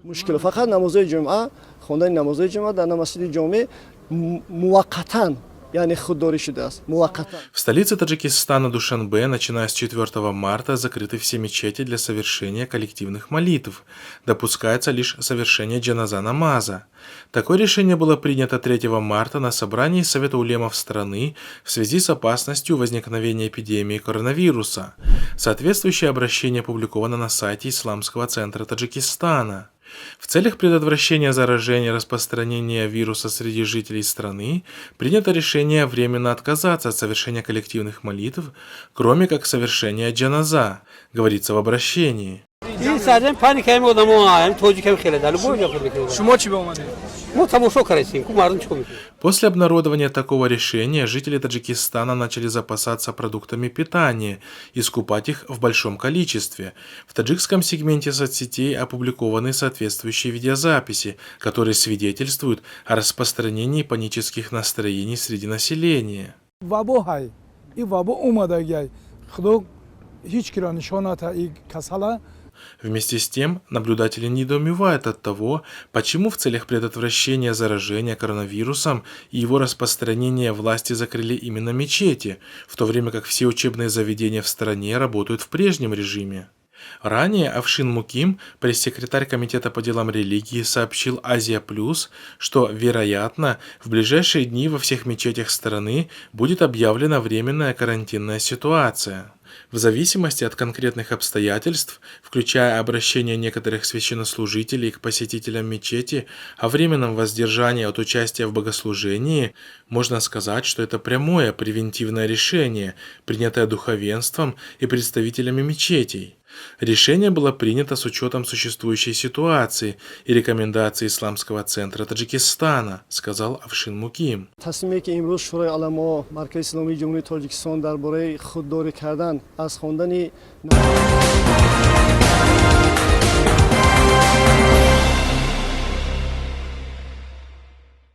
مشکل فقط نماز جمعه خواندن نماز جمعه در مسجد جامع موقتا یعنی خودداری شده است موقتا. В столице Таджикистана Душанбе, начиная с 4 марта, закрыты все мечети для совершения коллективных молитв. Допускается лишь совершение джаназа намаза. Такое решение было принято 3 марта на собрании Совета улемов страны в связи с опасностью возникновения эпидемии коронавируса. Соответствующее обращение опубликовано на сайте Исламского центра Таджикистана. В целях предотвращения заражения и распространения вируса среди жителей страны принято решение временно отказаться от совершения коллективных молитв, кроме как совершения джаназа, говорится в обращении. После обнародования такого решения жители Таджикистана начали запасаться продуктами питания и скупать их в большом количестве. В таджикском сегменте соцсетей опубликованы соответствующие видеозаписи, которые свидетельствуют о распространении панических настроений среди населения. Вместе с тем, наблюдатели недоумевают от того, почему в целях предотвращения заражения коронавирусом и его распространения власти закрыли именно мечети, в то время как все учебные заведения в стране работают в прежнем режиме. Ранее Афшин Муким, пресс-секретарь Комитета по делам религии, сообщил Азия Плюс, что, вероятно, в ближайшие дни во всех мечетях страны будет объявлена временная карантинная ситуация. В зависимости от конкретных обстоятельств, включая обращение некоторых священнослужителей к посетителям мечети о временном воздержании от участия в богослужении, можно сказать, что это прямое превентивное решение, принятое духовенством и представителями мечетей. Решение было принято с учетом существующей ситуации и рекомендаций Исламского центра Таджикистана, сказал Афшин Муким. تصمیمی که امروز شورای علما مرکز اسلامی جمهوری تاجیکستان درباره خودداری کردن از خواندن